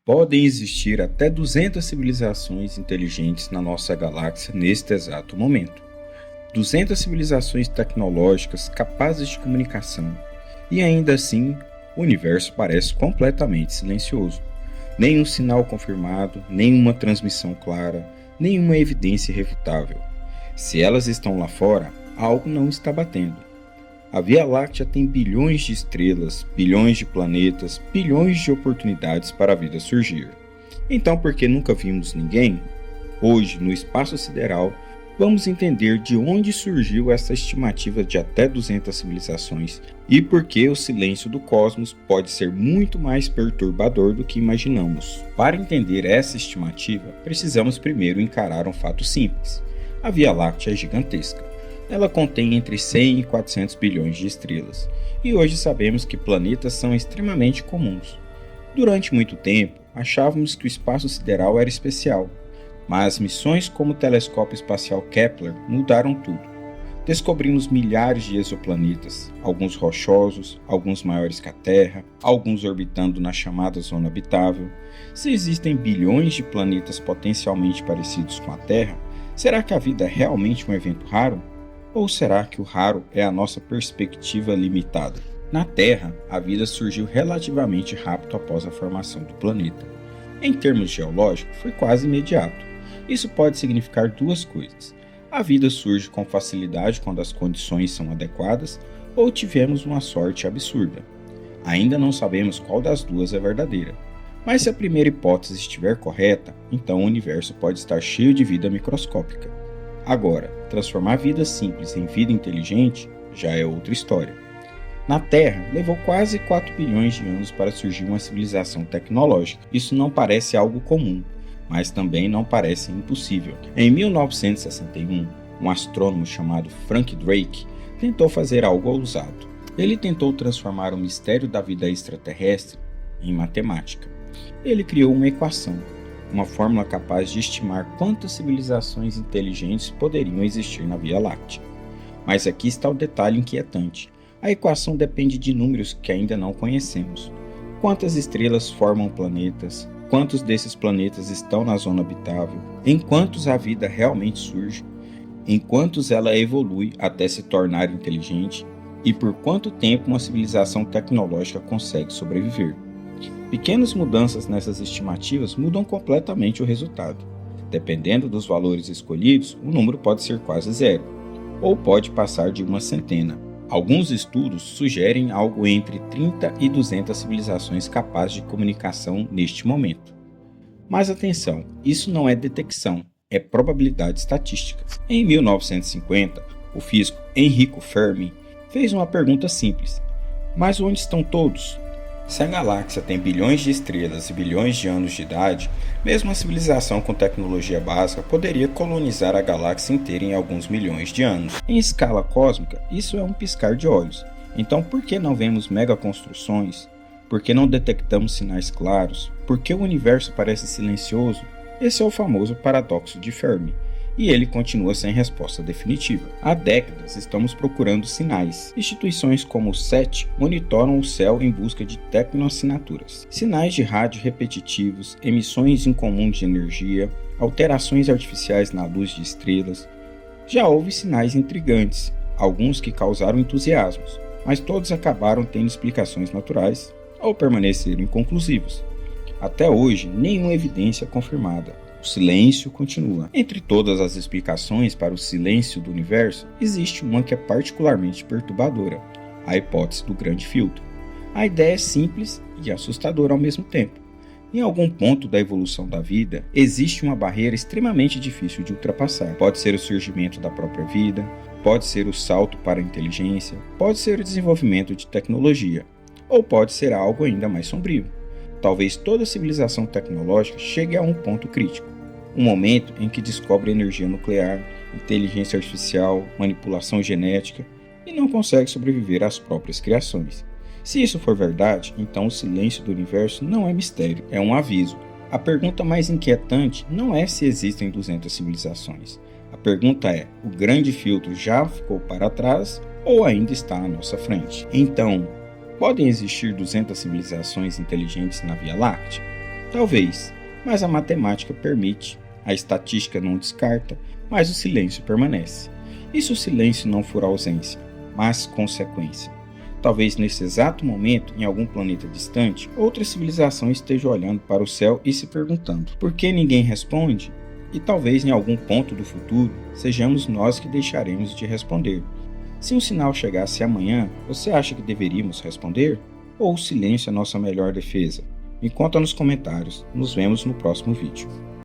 Podem existir até 200 civilizações inteligentes na nossa galáxia neste exato momento. 200 civilizações tecnológicas capazes de comunicação. E ainda assim, o universo parece completamente silencioso. Nenhum sinal confirmado, nenhuma transmissão clara, nenhuma evidência irrefutável. Se elas estão lá fora, algo não está batendo. A Via Láctea tem bilhões de estrelas, bilhões de planetas, bilhões de oportunidades para a vida surgir. Então, por que nunca vimos ninguém? Hoje, no espaço sideral, vamos entender de onde surgiu essa estimativa de até 200 civilizações e por que o silêncio do cosmos pode ser muito mais perturbador do que imaginamos. Para entender essa estimativa, precisamos primeiro encarar um fato simples. A Via Láctea é gigantesca. Ela contém entre 100 e 400 bilhões de estrelas, e hoje sabemos que planetas são extremamente comuns. Durante muito tempo, achávamos que o espaço sideral era especial, mas missões como o telescópio espacial Kepler mudaram tudo. Descobrimos milhares de exoplanetas, alguns rochosos, alguns maiores que a Terra, alguns orbitando na chamada zona habitável. Se existem bilhões de planetas potencialmente parecidos com a Terra, será que a vida é realmente um evento raro? Ou será que o raro é a nossa perspectiva limitada? Na Terra, a vida surgiu relativamente rápido após a formação do planeta. Em termos geológicos, foi quase imediato. Isso pode significar duas coisas. A vida surge com facilidade quando as condições são adequadas, ou tivemos uma sorte absurda. Ainda não sabemos qual das duas é verdadeira. Mas se a primeira hipótese estiver correta, então o universo pode estar cheio de vida microscópica. Agora, transformar vida simples em vida inteligente já é outra história. Na Terra, levou quase 4 bilhões de anos para surgir uma civilização tecnológica. Isso não parece algo comum, mas também não parece impossível. Em 1961, um astrônomo chamado Frank Drake tentou fazer algo ousado. Ele tentou transformar o mistério da vida extraterrestre em matemática. Ele criou uma equação, uma fórmula capaz de estimar quantas civilizações inteligentes poderiam existir na Via Láctea. Mas aqui está o detalhe inquietante. A equação depende de números que ainda não conhecemos. Quantas estrelas formam planetas? Quantos desses planetas estão na zona habitável? Em quantos a vida realmente surge? Em quantos ela evolui até se tornar inteligente? E por quanto tempo uma civilização tecnológica consegue sobreviver? Pequenas mudanças nessas estimativas mudam completamente o resultado. Dependendo dos valores escolhidos, o número pode ser quase zero, ou pode passar de uma centena. Alguns estudos sugerem algo entre 30 e 200 civilizações capazes de comunicação neste momento. Mas atenção, isso não é detecção, é probabilidade estatística. Em 1950, o físico Enrico Fermi fez uma pergunta simples: mas onde estão todos? Se a galáxia tem bilhões de estrelas e bilhões de anos de idade, mesmo uma civilização com tecnologia básica poderia colonizar a galáxia inteira em alguns milhões de anos. Em escala cósmica, isso é um piscar de olhos. Então, por que não vemos megaconstruções? Por que não detectamos sinais claros? Por que o universo parece silencioso? Esse é o famoso paradoxo de Fermi. E ele continua sem resposta definitiva. Há décadas estamos procurando sinais. Instituições como o SET monitoram o céu em busca de tecnoassinaturas. Sinais de rádio repetitivos, emissões incomuns de energia, alterações artificiais na luz de estrelas. Já houve sinais intrigantes, alguns que causaram entusiasmos, mas todos acabaram tendo explicações naturais ou permaneceram inconclusivos. Até hoje, nenhuma evidência confirmada. O silêncio continua. Entre todas as explicações para o silêncio do universo, existe uma que é particularmente perturbadora: a hipótese do grande filtro. A ideia é simples e assustadora ao mesmo tempo. Em algum ponto da evolução da vida, existe uma barreira extremamente difícil de ultrapassar. Pode ser o surgimento da própria vida, pode ser o salto para a inteligência, pode ser o desenvolvimento de tecnologia, ou pode ser algo ainda mais sombrio. Talvez toda civilização tecnológica chegue a um ponto crítico. Um momento em que descobre energia nuclear, inteligência artificial, manipulação genética e não consegue sobreviver às próprias criações. Se isso for verdade, então o silêncio do universo não é mistério, é um aviso. A pergunta mais inquietante não é se existem 200 civilizações. A pergunta é: o grande filtro já ficou para trás ou ainda está à nossa frente? Então, podem existir 200 civilizações inteligentes na Via Láctea? Talvez, mas a matemática permite, a estatística não descarta, mas o silêncio permanece. E se o silêncio não for ausência, mas consequência? Talvez nesse exato momento, em algum planeta distante, outra civilização esteja olhando para o céu e se perguntando: por que ninguém responde? E talvez em algum ponto do futuro, sejamos nós que deixaremos de responder. Se um sinal chegasse amanhã, você acha que deveríamos responder? Ou o silêncio é nossa melhor defesa? Me conta nos comentários. Nos vemos no próximo vídeo.